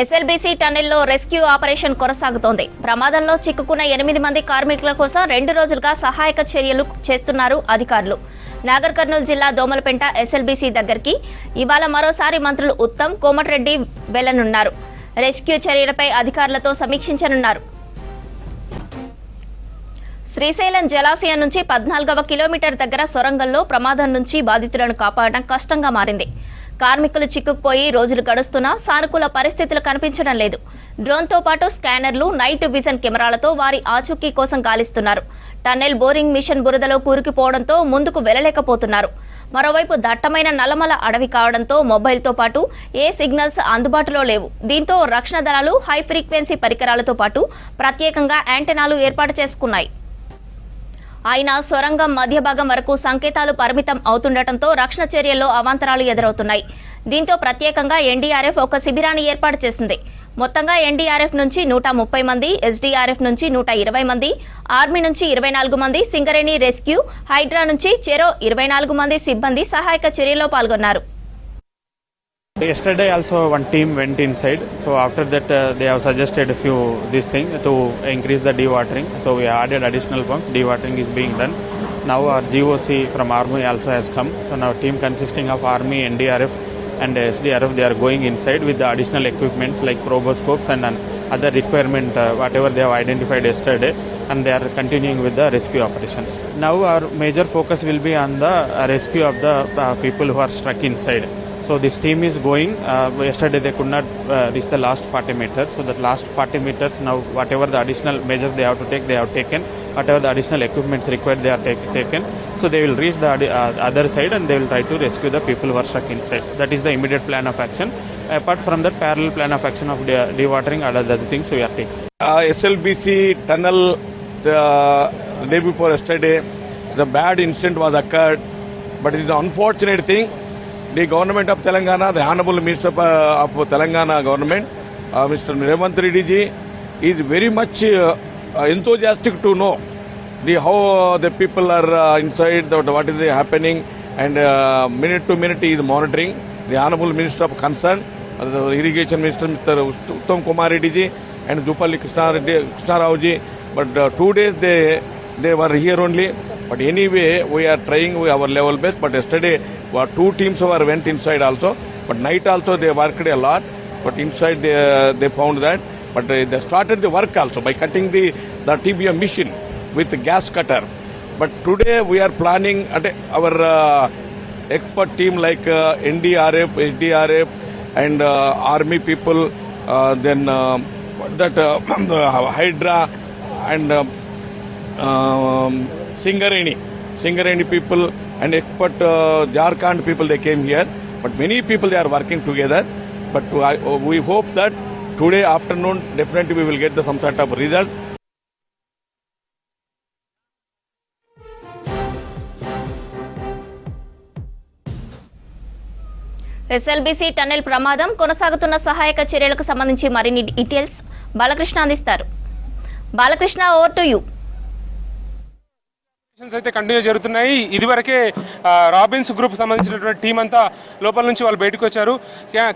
SLBC టన్నెల్లో rescue operation కొనసాగుతోంది. ప్రమాదంలో చిక్కుకున్న 8 మంది కార్మికుల కోసం 2 రోజులుగా సహాయక చర్యలు చేస్తున్నారు అధికారులు. నాగర్ కర్నూలు జిల్లా దోమలపెంట ఎస్ఎల్బీసీ దగ్గరికి ఇవాళ మరోసారి మంత్రులు ఉత్తమ్, కోమటిరెడ్డి వెళ్లనున్నారు. రెస్క్యూ చర్యలపై అధికారులతో సమీక్షించనున్నారు. శ్రీశైలం జలాశయం నుంచి 14వ కిలోమీటర్ దగ్గర సొరంగంలో ప్రమాదం నుంచి బాధితులను కాపాడడం కష్టంగా మారింది. కార్మికులు చిక్కుకుపోయి రోజులు గడుస్తున్నా సానుకూల పరిస్థితులు కనిపించడం లేదు. డ్రోన్తో పాటు స్కానర్లు, నైట్ విజన్ కెమెరాలతో వారి ఆచూకీ కోసం గాలిస్తున్నారు. టన్నెల్ బోరింగ్ మిషన్ బురదలో కూరుకుపోవడంతో ముందుకు వెళ్లలేకపోతున్నారు. మరోవైపు దట్టమైన నల్లమల అడవి కావడంతో మొబైల్తో పాటు ఏ సిగ్నల్స్ అందుబాటులో లేవు. దీంతో రక్షణ దళాలు హై ఫ్రీక్వెన్సీ పరికరాలతో పాటు ప్రత్యేకంగా యాంటెనాలు ఏర్పాటు చేసుకున్నాయి. అయినా సొరంగం మధ్య భాగం వరకు సంకేతాలు పరిమితం అవుతుండటంతో రక్షణ చర్యల్లో అవాంతరాలు ఎదురవుతున్నాయి. దీంతో ప్రత్యేకంగా ఎన్డీఆర్ఎఫ్ ఒక శిబిరాన్ని ఏర్పాటు చేసింది. మొత్తంగా ఎన్డీఆర్ఎఫ్ నుంచి 130 మంది, ఎస్డీఆర్ఎఫ్ నుంచి 120 మంది, ఆర్మీ నుంచి 24 మంది, సింగరేణి రెస్క్యూ, హైడ్రా నుంచి చెరో 24 మంది సిబ్బంది సహాయక చర్యలో పాల్గొన్నారు. Yesterday also one team went inside, so after that they have suggested a few this thing to increase the dewatering, so we added additional pumps. Dewatering is being done. Now our GOC from army also has come, so now team consisting of army, NDRF and SDRF, they are going inside with the additional equipments like proboscopes and other requirement whatever they have identified yesterday, and they are continuing with the rescue operations. Now our major focus will be on the rescue of the people who are stuck inside. So this team is going. Yesterday they could not reach the last 40 meters. So that last 40 meters now, whatever the additional measures they have to take, they have taken. Whatever the additional equipments required, they are taken. So they will reach the other side and they will try to rescue the people who are stuck inside. That is the immediate plan of action. Apart from that, parallel plan of action of dewatering and other things we are taking. SLBC tunnel the day before yesterday, the bad incident was occurred, but it is an unfortunate thing. The government of Telangana, the Honorable Minister of Telangana government, Mr. Revanth Reddy ji, is very much enthusiastic to know how the people are inside, what is happening, and minute to minute he is monitoring. The Honorable Minister of Concern, the Irrigation Minister, Mr. Uttam Kumar Reddy ji, and Jupalli Krishna Rao ji, but 2 days they were here only. But anyway, we are trying our level best. But yesterday, 2 teams went inside also. But night also they worked a lot. But inside they found that. But they started the work also by cutting the TBM machine with the gas cutter. But today we are planning at our expert team like NDRF, SDRF, and army people. Then Hydra and Singareni people and expert Jharkhand people, they came here. But many people, they are working together. But we hope that today afternoon, definitely we will get some sort of result. SLBC tunnel ప్రమాదం కొనసాగుతున్న సహాయక చర్యలకు సంబంధించి మరిన్ని details Balakrishna అందిస్తారు. Balakrishna, over to you. అయితే continue జరుగుతున్నాయి. ఇదివరకే రాబిన్స్ గ్రూప్ సంబంధించినటువంటి టీం అంతా లోపల నుంచి వాళ్ళు బయటకు వచ్చారు.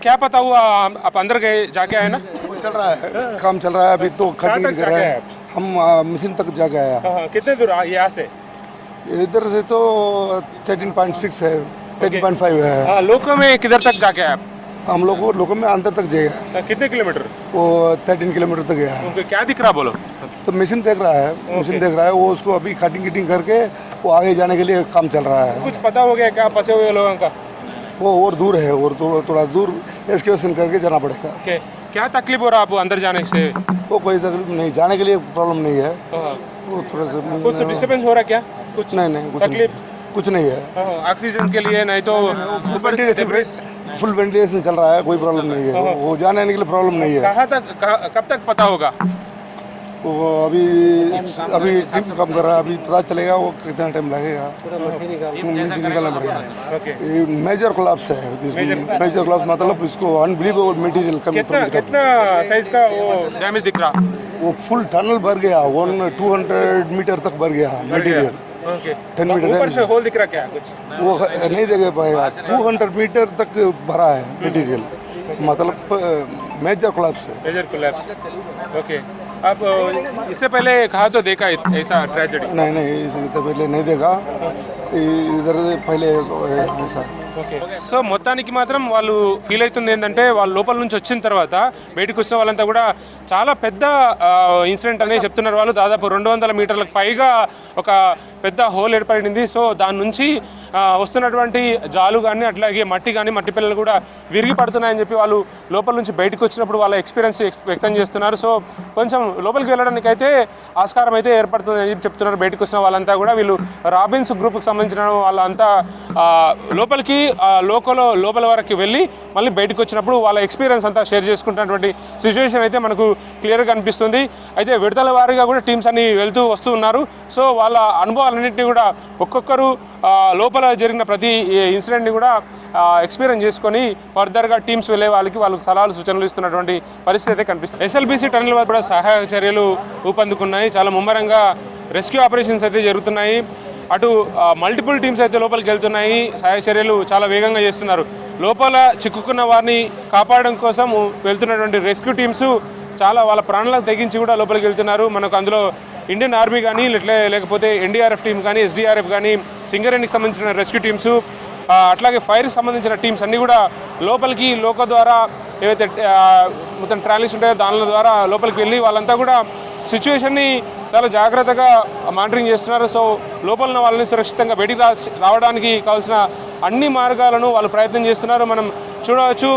क्या पता हुआ आप अंदर गए जाके आए ना? चल रहा है, काम चल रहा है अभी तो कटिंग कर रहे हैं. हम मशीन तक जाके आया. कितने दूर यहाँ से? इधर से तो 13.6 है, 13.5 है. लोको में किधर तक जाके आए आप? हम लोगों में अंदर तक जाएगा. कितने किलोमीटर? वो 13 किलोमीटर तक गया. क्या दिख रहा बोलो? तो मशीन देख रहा है, मशीन देख रहा है. वो उसको अभी कटिंग करके वो आगे जाने के लिए काम चल रहा है. कुछ पता हो गया क्या फंसे हुए लोगों का? वो और दूर है, और थोड़ा दूर एस्केवेशन करके जाना पड़ेगा. क्या तकलीफ हो रहा है आपको अंदर जाने से? वो कोई तकलीफ नहीं, जाने के लिए प्रॉब्लम नहीं है. वो थोड़ा सा कुछ डिस्टर्बेंस हो रहा है क्या? कुछ नहीं तकलीफ कुछ नहीं है. ऑक्सीजन के लिए नहीं तो फुल वेंटिलेशन चल रहा है, कोई प्रॉब्लम नहीं है. वो जाने आने के लिए प्रॉब्लम नहीं है. कब तक पता होगा? वो अभी ट्रिप कम कर रहा है, अभी पता चलेगा वो कितना टाइम लगेगा. निकलना पड़ेगा. ये मेजर कोलैप्स है. मेजर कोलैप्स मतलब इसको अनबिलीवेबल मटेरियल कितना साइज का वो डैमेज दिख रहा? वो फुल टनल भर गया, 200 मीटर तक भर गया मटेरियल. 10 मीटर ऊपर से होल दिख रहा क्या कुछ? वो नहीं देख पाएगा. 200 मीटर तक भरा है मटेरियल. मतलब मेजर कोलैप्स है। Major collapse. ओके, आप इससे पहले कहा तो देखा ऐसा ट्रेजेडी? नहीं इससे तो पहले नहीं देखा, इधर पहले ऐसा। ఓకే, సో మొత్తానికి మాత్రం వాళ్ళు ఫీల్ అవుతుంది ఏంటంటే వాళ్ళు లోపల నుంచి వచ్చిన తర్వాత బయటకు వచ్చిన వాళ్ళంతా కూడా చాలా పెద్ద ఇన్సిడెంట్ అనేది చెప్తున్నారు. వాళ్ళు దాదాపు 200 మీటర్లకు పైగా ఒక పెద్ద హోల్ ఏర్పడింది. సో దాని నుంచి వస్తున్నటువంటి జాలు కానీ అట్లాగే మట్టి కానీ మట్టి పిల్లలు కూడా విరిగి పడుతున్నాయని చెప్పి వాళ్ళు లోపల నుంచి బయటకు వచ్చినప్పుడు వాళ్ళ ఎక్స్పీరియన్స్ వ్యక్తం చేస్తున్నారు. సో కొంచెం లోపలికి వెళ్ళడానికి అయితే ఆస్కారం అయితే ఏర్పడుతుంది అని చెప్పి చెప్తున్నారు. బయటకు వచ్చిన వాళ్ళంతా కూడా వీళ్ళు రాబిన్స్ గ్రూప్కి సంబంధించిన వాళ్ళంతా లోపలికి లోపల వరకు వెళ్ళి మళ్ళీ బయటకు వచ్చినప్పుడు వాళ్ళ ఎక్స్పీరియన్స్ అంతా షేర్ చేసుకుంటున్నటువంటి సిచ్యువేషన్ అయితే మనకు క్లియర్గా కనిపిస్తుంది. అయితే విడతల వారీగా కూడా టీమ్స్ అన్ని వెళ్తూ వస్తూ ఉన్నారు. సో వాళ్ళ అనుభవాలన్నింటినీ కూడా ఒక్కొక్కరు లోపల జరిగిన ప్రతి ఇన్సిడెంట్ని కూడా ఎక్స్పీరియన్స్ చేసుకొని ఫర్దర్గా టీమ్స్ వెళ్ళే వాళ్ళకి సలహాలు సూచనలు ఇస్తున్నటువంటి పరిస్థితి అయితే కనిపిస్తుంది. ఎస్ఎల్బీసీ టన్నెల్ వద్ద కూడా సహాయక చర్యలు ఊపందుకున్నాయి. చాలా ముమ్మరంగా రెస్క్యూ ఆపరేషన్స్ అయితే జరుగుతున్నాయి. అటు మల్టిపుల్ టీమ్స్ అయితే లోపలికి వెళ్తున్నాయి. సహాయ చర్యలు చాలా వేగంగా చేస్తున్నారు. లోపల చిక్కుకున్న వారిని కాపాడడం కోసం వెళ్తున్నటువంటి రెస్క్యూ టీమ్స్ చాలా వాళ్ళ ప్రాణాలకు తెగించి కూడా లోపలికి వెళ్తున్నారు. మనకు అందులో ఇండియన్ ఆర్మీ కానీ లేకపోతే ఎన్డీఆర్ఎఫ్ టీం కానీ ఎస్డీఆర్ఎఫ్ కానీ సింగరేణికి సంబంధించిన రెస్క్యూ టీమ్స్ అట్లాగే ఫైర్కి సంబంధించిన టీమ్స్ అన్నీ కూడా లోపలికి లోక ద్వారా ఏవైతే మొత్తం ట్రాలీస్ ఉంటాయో దానిల ద్వారా లోపలికి వెళ్ళి వాళ్ళంతా కూడా సిచ్యువేషన్ని చాలా జాగ్రత్తగా మానిటరింగ్ చేస్తున్నారు. సో లోపల ఉన్న వాళ్ళని సురక్షితంగా బయటికి రావడానికి కావాల్సిన అన్ని మార్గాలను వాళ్ళు ప్రయత్నం చేస్తున్నారు. మనం చూడవచ్చు,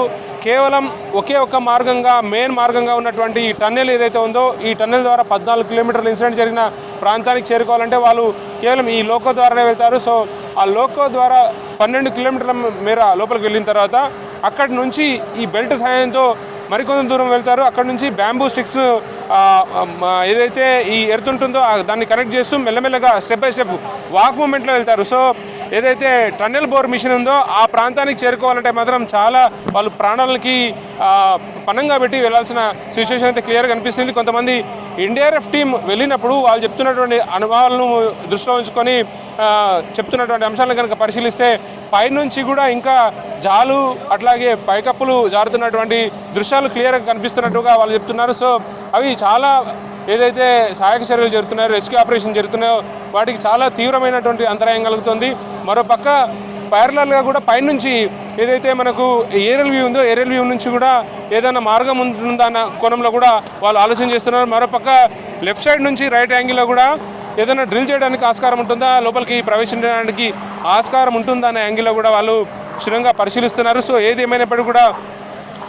కేవలం ఒకే ఒక్క మార్గంగా మెయిన్ మార్గంగా ఉన్నటువంటి ఈ టన్నెల్ ఏదైతే ఉందో ఈ టన్నెల్ ద్వారా 14 కిలోమీటర్ల ఇన్సిడెంట్ జరిగిన ప్రాంతానికి చేరుకోవాలంటే వాళ్ళు కేవలం ఈ లోకో ద్వారానే వెళ్తారు. సో ఆ లోకో ద్వారా 12 కిలోమీటర్ల మేర లోపలికి వెళ్ళిన తర్వాత అక్కడి నుంచి ఈ బెల్ట్ సహాయంతో మరికొంత దూరం వెళ్తారు. అక్కడ నుంచి బ్యాంబూ స్టిక్స్ ఏదైతే ఈ ఎర్త్ ఉంటుందో దాన్ని కనెక్ట్ చేస్తూ మెల్లమెల్లగా స్టెప్ బై స్టెప్ వాక్ మూమెంట్లో వెళ్తారు. సో ఏదైతే టన్నెల్ బోర్ మిషన్ ఉందో ఆ ప్రాంతానికి చేరుకోవాలంటే మాత్రం చాలా వాళ్ళు ప్రాణాలకి పణంగా పెట్టి వెళ్ళాల్సిన సిచ్యువేషన్ అయితే క్లియర్గా కనిపిస్తుంది. కొంతమంది ఎన్డీఆర్ఎఫ్ టీం వెళ్ళినప్పుడు వాళ్ళు చెప్తున్నటువంటి అనుభవాలను దృష్టిలో ఉంచుకొని చెప్తున్నటువంటి అంశాలను కనుక పరిశీలిస్తే పైనుంచి కూడా ఇంకా జాలు అట్లాగే పైకప్పులు జారుతున్నటువంటి దృశ్యాలు క్లియర్గా కనిపిస్తున్నట్టుగా వాళ్ళు చెప్తున్నారు. సో అవి చాలా ఏదైతే సహాయక చర్యలు జరుగుతున్నాయో రెస్క్యూ ఆపరేషన్ జరుగుతున్నాయో వాటికి చాలా తీవ్రమైనటువంటి అంతరాయం కలుగుతుంది. మరోపక్క ప్యారలల్గా కూడా పైనుంచి ఏదైతే మనకు ఏరియల్ వ్యూ ఉందో ఏరియల్ వ్యూ నుంచి కూడా ఏదైనా మార్గం ఉంటుందా అన్న కోణంలో కూడా వాళ్ళు ఆలోచన చేస్తున్నారు. మరోపక్క లెఫ్ట్ సైడ్ నుంచి రైట్ యాంగిల్లో కూడా ఏదైనా డ్రిల్ చేయడానికి ఆస్కారం ఉంటుందా, లోపలికి ప్రవేశించడానికి ఆస్కారం ఉంటుందా అనే యాంగిల్లో కూడా వాళ్ళు క్షుణ్ణంగా పరిశీలిస్తున్నారు. సో ఏది ఏమైనప్పటికీ కూడా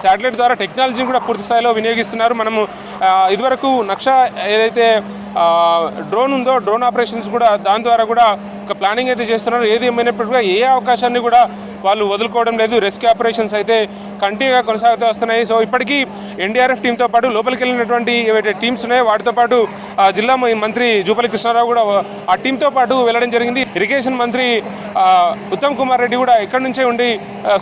శాటిలైట్ ద్వారా టెక్నాలజీని కూడా పూర్తి స్థాయిలో వినియోగిస్తున్నారు. మనము ఇదివరకు నక్షా ఏదైతే డ్రోన్ ఉందో డ్రోన్ ఆపరేషన్స్ కూడా దాని ద్వారా కూడా ఒక ప్లానింగ్ అయితే చేస్తున్నారు. ఏది ఏమైనప్పటికీ ఏ అవకాశాన్ని కూడా వాళ్ళు వదులుకోవడం లేదు. రెస్క్యూ ఆపరేషన్స్ అయితే కంటిన్యూగా కొనసాగుతూ వస్తున్నాయి. సో ఇప్పటికీ ఎన్డీఆర్ఎఫ్ టీంతో పాటు లోపలికి వెళ్ళినటువంటి ఏవైతే టీమ్స్ ఉన్నాయో వాటితో పాటు జిల్లా మంత్రి జూపల్లి కృష్ణారావు కూడా ఆ టీంతో పాటు వెళ్ళడం జరిగింది. ఇరిగేషన్ మంత్రి ఉత్తమ్ కుమార్ రెడ్డి కూడా ఇక్కడ నుంచే ఉండి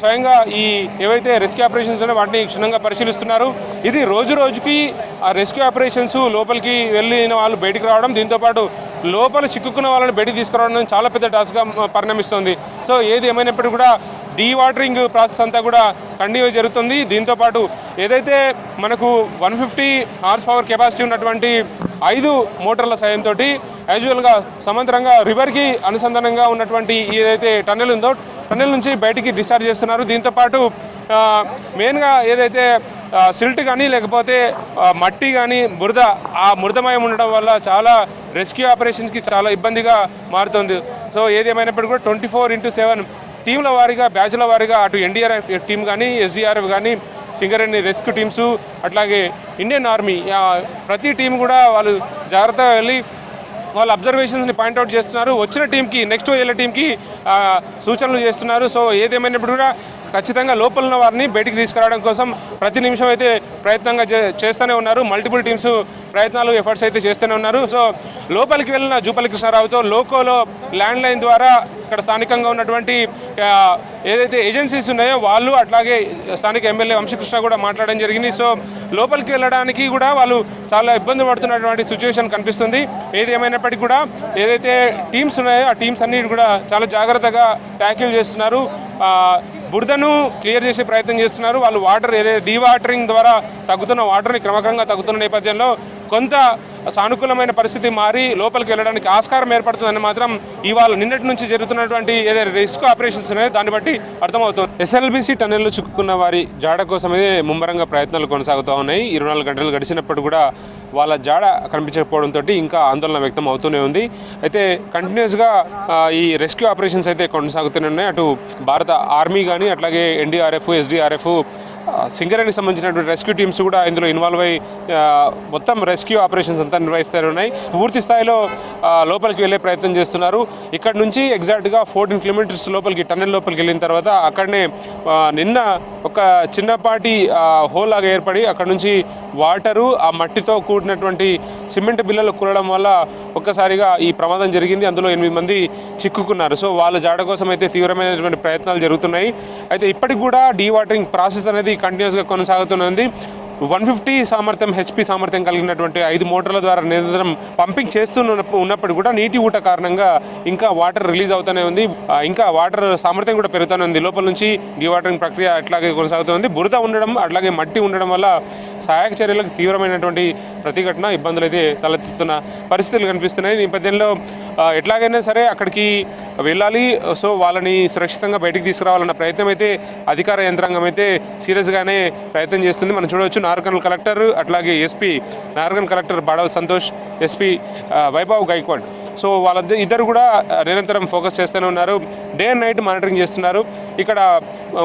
స్వయంగా ఈ ఏవైతే రెస్క్యూ ఆపరేషన్స్ ఉన్నాయో వాటిని క్షుణ్ణంగా పరిశీలిస్తున్నారు. ఇది రోజు రోజుకి ఆ రెస్క్యూ ఆపరేషన్స్ లోపలికి వెళ్ళిన వాళ్ళు బయటికి రావడం, దీంతోపాటు లోపల చిక్కుకున్న వాళ్ళని బయటికి తీసుకురావడం చాలా పెద్ద టాస్క్గా పరిణమిస్తుంది. సో ఏది ఏమైనప్పటికీ కూడా డీవాటరింగ్ ప్రాసెస్ అంతా కూడా కంటిన్యూ జరుగుతుంది. దీంతోపాటు ఏదైతే మనకు 150 హార్స్ పవర్ కెపాసిటీ ఉన్నటువంటి 5 మోటార్ల సాయంతో యాజువల్గా సమాంతరంగా రివర్కి అనుసంధానంగా ఉన్నటువంటి ఏదైతే టన్నెల్ ఉందో టన్నెల్ నుంచి బయటికి డిశ్చార్జ్ చేస్తున్నారు. దీంతోపాటు మెయిన్గా ఏదైతే సిల్ట్ కానీ లేకపోతే మట్టి కానీ ఆ బురదమయం ఉండడం వల్ల చాలా రెస్క్యూ ఆపరేషన్స్కి చాలా ఇబ్బందిగా మారుతుంది. సో ఏది ఏమైనప్పటికీ కూడా 24/7 టీంల వారీగా బ్యాచ్ల వారీగా అటు ఎన్డీఆర్ఎఫ్ టీం కానీ ఎస్డీఆర్ఎఫ్ కానీ సింగరేణి రెస్క్యూ టీమ్స్ అట్లాగే ఇండియన్ ఆర్మీ ప్రతి టీం కూడా వాళ్ళు జాగ్రత్తగా వెళ్ళి వాళ్ళ అబ్జర్వేషన్స్ని పాయింట్అవుట్ చేస్తున్నారు. వచ్చిన టీంకి నెక్స్ట్ వెళ్ళే టీంకి సూచనలు చేస్తున్నారు. సో ఏదేమైనప్పుడు కూడా ఖచ్చితంగా లోపల ఉన్న వారిని బయటికి తీసుకురావడం కోసం ప్రతి నిమిషం అయితే ప్రయత్నంగా చేస్తూనే ఉన్నారు. మల్టిపుల్ టీమ్స్ ప్రయత్నాలు ఎఫర్ట్స్ అయితే చేస్తూనే ఉన్నారు. సో లోపలికి వెళ్ళిన జూపల్లి కృష్ణారావుతో లోకోలో ల్యాండ్ లైన్ ద్వారా ఇక్కడ స్థానికంగా ఉన్నటువంటి ఏదైతే ఏజెన్సీస్ ఉన్నాయో వాళ్ళు అట్లాగే స్థానిక ఎమ్మెల్యే వంశీకృష్ణ కూడా మాట్లాడడం జరిగింది. సో లోపలికి వెళ్ళడానికి కూడా వాళ్ళు చాలా ఇబ్బంది పడుతున్నటువంటి సిచ్యువేషన్ కనిపిస్తుంది. ఏది ఏమైనప్పటికీ కూడా ఏదైతే టీమ్స్ ఉన్నాయో ఆ టీమ్స్ అన్నిటి కూడా చాలా జాగ్రత్తగా ట్యాకిల్ చేస్తున్నారు. బురదను క్లియర్ చేసే ప్రయత్నం చేస్తున్నారు. వాళ్ళు వాటర్ ఏదైతే డీవాటరింగ్ ద్వారా తగ్గుతున్న వాటర్ని క్రమక్రమంగా తగ్గుతున్న నేపథ్యంలో కొంత సానుకూలమైన పరిస్థితి మారి లోపలికి వెళ్ళడానికి ఆస్కారం ఏర్పడుతుందని మాత్రం ఇవాళ నిన్నటి నుంచి జరుగుతున్నటువంటి ఏదైతే రెస్క్యూ ఆపరేషన్స్ ఉన్నాయో దాన్ని బట్టి అర్థమవుతుంది. ఎస్ఎల్బీసీ టన్నెల్లో చిక్కుకున్న వారి జాడ కోసమే ముమ్మరంగా ప్రయత్నాలు కొనసాగుతూ ఉన్నాయి. 24 గంటలు గడిచినప్పుడు కూడా వాళ్ళ జాడ కనిపించకపోవడంతో ఇంకా ఆందోళన వ్యక్తం అవుతూనే ఉంది. అయితే కంటిన్యూస్గా ఈ రెస్క్యూ ఆపరేషన్స్ అయితే కొనసాగుతూనే ఉన్నాయి. అటు భారత ఆర్మీ కానీ అట్లాగే ఎన్డీఆర్ఎఫ్, ఎస్డీఆర్ఎఫ్, సింగరేణికి సంబంధించినటువంటి రెస్క్యూ టీమ్స్ కూడా ఇందులో ఇన్వాల్వ్ అయ్యి మొత్తం రెస్క్యూ ఆపరేషన్స్ అంతా నిర్వహిస్తూనే ఉన్నాయి. పూర్తి స్థాయిలో లోపలికి వెళ్ళే ప్రయత్నం చేస్తున్నారు. ఇక్కడ నుంచి ఎగ్జాక్ట్గా 14 కిలోమీటర్స్ లోపలికి టన్నెల్ లోపలికి వెళ్ళిన తర్వాత అక్కడనే నిన్న ఒక చిన్నపాటి హోల్ లాగా ఏర్పడి అక్కడ నుంచి వాటరు ఆ మట్టితో కూడినటువంటి సిమెంట్ బిల్లలు కూరడం వల్ల ఒక్కసారిగా ఈ ప్రమాదం జరిగింది. అందులో 8 మంది చిక్కుకున్నారు. సో వాళ్ళ జాడ కోసం అయితే తీవ్రమైనటువంటి ప్రయత్నాలు జరుగుతున్నాయి. అయితే ఇప్పటికి కూడా డీవాటరింగ్ ప్రాసెస్ అనేది కంటిన్యూస్గా కొనసాగుతున్నది. 150 సామర్థ్యం హెచ్పి సామర్థ్యం కలిగినటువంటి 5 మోటార్ల ద్వారా నిరంతరం పంపింగ్ ఉన్నప్పటికీ కూడా నీటి ఊట కారణంగా ఇంకా వాటర్ రిలీజ్ అవుతూనే ఉంది. ఇంకా వాటర్ సామర్థ్యం కూడా పెరుగుతూనే ఉంది. లోపల నుంచి డీవాటరింగ్ ప్రక్రియ అట్లాగే కొనసాగుతుంది. బురద ఉండడం అట్లాగే మట్టి ఉండడం వల్ల సహాయక చర్యలకు తీవ్రమైనటువంటి ప్రతిఘటన ఇబ్బందులు అయితే తలెత్తుతున్న పరిస్థితులు కనిపిస్తున్నాయి. ఈ నేపథ్యంలో ఎట్లాగైనా సరే అక్కడికి వెళ్ళాలి. సో వాళ్ళని సురక్షితంగా బయటికి తీసుకురావాలన్న ప్రయత్నం అయితే అధికార యంత్రాంగం అయితే సీరియస్గానే ప్రయత్నం చేస్తుంది. మనం చూడవచ్చు నార్కల్ కలెక్టర్ అట్లాగే SP Narkal collector Badava Santosh, SP Vaibhav Gaikwad, so ఇద్దరు కూడా నిరంతరం ఫోకస్ చేస్తూనే ఉన్నారు. డే అండ్ నైట్ మానిటరింగ్ చేస్తున్నారు. ఇక్కడ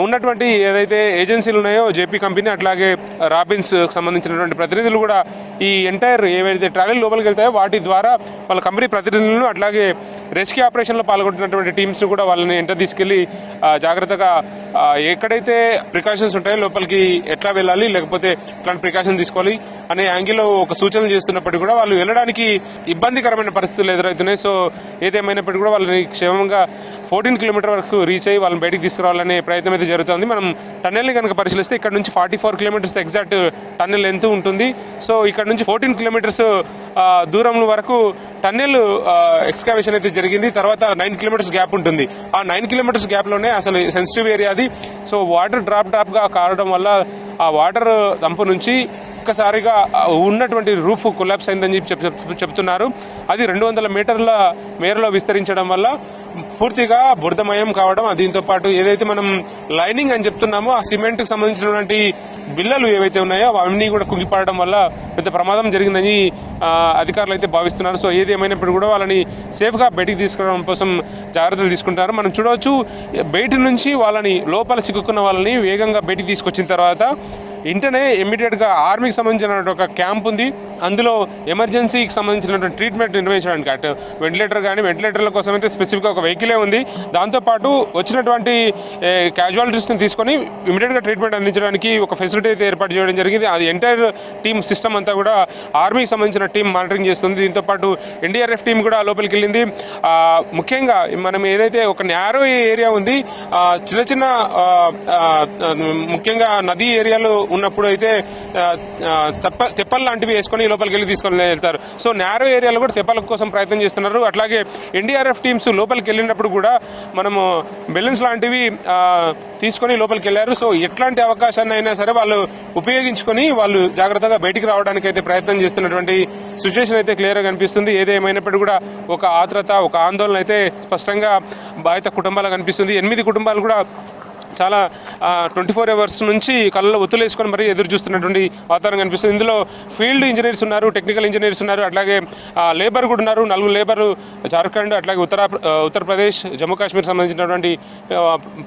ఉన్నటువంటి ఏదైతే ఏజెన్సీలు ఉన్నాయో జేపీ కంపెనీ అట్లాగే రాబిన్స్ సంబంధించినటువంటి ప్రతినిధులు కూడా ఈ ఎంటైర్ ఏవైతే ట్రాలీలు లోపలికి వెళ్తాయో వాటి ద్వారా వాళ్ళ కంపెనీ ప్రతినిధులను అట్లాగే రెస్క్యూ ఆపరేషన్లో పాల్గొంటున్నటువంటి టీమ్స్ కూడా వాళ్ళని ఎంటర్ తీసుకెళ్ళి జాగ్రత్తగా ఎక్కడైతే ప్రికాషన్స్ ఉంటాయో లోపలికి ఎట్లా వెళ్ళాలి లేకపోతే ఇట్లాంటి ప్రికాషన్ తీసుకోవాలి అనే యాంగిల్లో ఒక సూచనలు చేస్తున్నప్పటికీ కూడా వాళ్ళు వెళ్ళడానికి ఇబ్బందికరమైన పరిస్థితులు ఎదురవుతున్నాయి. సో ఏదేమైనప్పటికీ కూడా వాళ్ళని క్షేమంగా 14 కిలోమీటర్ వరకు రీచ్ అయ్యి వాళ్ళని బయటికి తీసుకురావాలనే ప్రయత్నం అయితే జరుగుతుంది. మనం టన్నెల్ని కనుక పరిశీలిస్తే ఇక్కడ నుంచి 44 కిలోమీటర్స్ ఎగ్జాక్ట్ టన్నెల్ ఎంత ఉంటుంది. సో ఇక్కడ నుంచి 14 కిలోమీటర్స్ దూరం వరకు టన్నెల్ ఎక్స్కావేషన్ అయితే జరిగింది. తర్వాత 9 కిలోమీటర్స్ గ్యాప్ ఉంటుంది. ఆ 9 కిలోమీటర్స్ గ్యాప్లోనే అసలు సెన్సిటివ్ ఏరియా అది. సో వాటర్ డ్రాప్గా కారడం వల్ల ఆ వాటర్ దంపు నుంచి ఒక్కసారిగా ఉన్నటువంటి రూఫ్ కొలాప్స్ అయిందని చెప్తున్నారు. అది 200 మీటర్ల మేరలో విస్తరించడం వల్ల పూర్తిగా బురదమయం కావడం, దీంతో పాటు ఏదైతే మనం లైనింగ్ అని చెప్తున్నామో ఆ సిమెంట్కి సంబంధించినటువంటి బిల్లలు ఏవైతే ఉన్నాయో అవన్నీ కూడా కుంగిపడడం వల్ల పెద్ద ప్రమాదం జరిగిందని అధికారులు అయితే భావిస్తున్నారు. సో ఏది ఏమైనప్పుడు కూడా వాళ్ళని సేఫ్గా బయటికి తీసుకురావడం కోసం జాగ్రత్తలు తీసుకుంటారు. మనం చూడవచ్చు బయట నుంచి వాళ్ళని లోపల చిక్కుకున్న వాళ్ళని వేగంగా బయటికి తీసుకొచ్చిన తర్వాత ఇంటనే ఇమ్మీడియట్గా ఆర్మీకి సంబంధించిన ఒక క్యాంప్ ఉంది. అందులో ఎమర్జెన్సీకి సంబంధించినటువంటి ట్రీట్మెంట్ నిర్వహించడానికి అటు వెంటిలేటర్ల కోసం అయితే స్పెసిఫిక్గా ఒక వెహికలే ఉంది. దాంతోపాటు వచ్చినటువంటి క్యాజువాలిటీస్ని తీసుకొని ఇమ్మీడియట్గా ట్రీట్మెంట్ అందించడానికి ఒక ఫెసిలిటీ అయితే ఏర్పాటు చేయడం జరిగింది. అది ఎంటైర్ టీమ్ సిస్టమ్ అంతా కూడా ఆర్మీకి సంబంధించిన టీం మానిటరింగ్ చేస్తుంది. దీంతోపాటు ఎన్డీఆర్ఎఫ్ టీం కూడా లోపలికి వెళ్ళింది. ముఖ్యంగా మనం ఏదైతే ఒక నేరో ఏరియా ఉంది, చిన్న ముఖ్యంగా నదీ ఏరియాలో ఉన్నప్పుడు అయితే తెప్పలు లాంటివి వేసుకొని లోపలికి వెళ్ళి తీసుకొని వెళ్తారు. సో నేరో ఏరియాలో కూడా తెప్పల కోసం ప్రయత్నం చేస్తున్నారు. అట్లాగే ఎన్డీఆర్ఎఫ్ టీమ్స్ లోపలికి వెళ్ళినప్పుడు కూడా మనము బెలూన్స్ లాంటివి తీసుకొని లోపలికి వెళ్ళారు. సో ఎట్లాంటి అవకాశాన్ని అయినా సరే వాళ్ళు ఉపయోగించుకొని వాళ్ళు జాగ్రత్తగా బయటికి రావడానికి అయితే ప్రయత్నం చేస్తున్నటువంటి సిచ్యువేషన్ అయితే క్లియర్గా కనిపిస్తుంది. ఏదేమైనప్పటికీ కూడా ఒక ఆత్రత, ఒక ఆందోళన అయితే స్పష్టంగా బాధిత కుటుంబాలకు కనిపిస్తుంది. 8 కుటుంబాలు కూడా చాలా 24 అవర్స్ నుంచి కళ్ళలో ఒత్తులేసుకొని మరీ ఎదురు చూస్తున్నటువంటి వాతావరణం కనిపిస్తుంది. ఇందులో ఫీల్డ్ ఇంజనీర్స్ ఉన్నారు, టెక్నికల్ ఇంజనీర్స్ ఉన్నారు, అట్లాగే లేబర్ కూడా ఉన్నారు. 4 లేబరు జార్ఖండ్ అట్లాగే ఉత్తరప్రదేశ్, జమ్మూ కాశ్మీర్ సంబంధించినటువంటి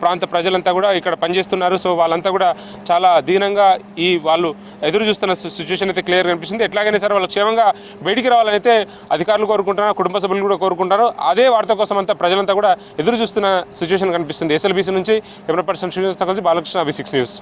ప్రాంత ప్రజలంతా కూడా ఇక్కడ పనిచేస్తున్నారు. సో వాళ్ళంతా కూడా చాలా దీనంగా వాళ్ళు ఎదురు చూస్తున్న సిచ్యువేషన్ అయితే క్లియర్ కనిపిస్తుంది. ఎట్లాగైనా సరే వాళ్ళు క్షేమంగా బయటికి రావాలని అయితే అధికారులు కోరుకుంటున్నారు, కుటుంబ సభ్యులు కూడా కోరుకుంటారు. అదే వార్త కోసం అంతా ప్రజలంతా కూడా ఎదురు చూస్తున్న సిచ్యువేషన్ కనిపిస్తుంది. ఎస్ఎల్బీసీ నుంచి కెమెరా పర్సన్ శ్రీనివాస్తో కలిసి బాలకృష్ణ, V6 న్యూస్.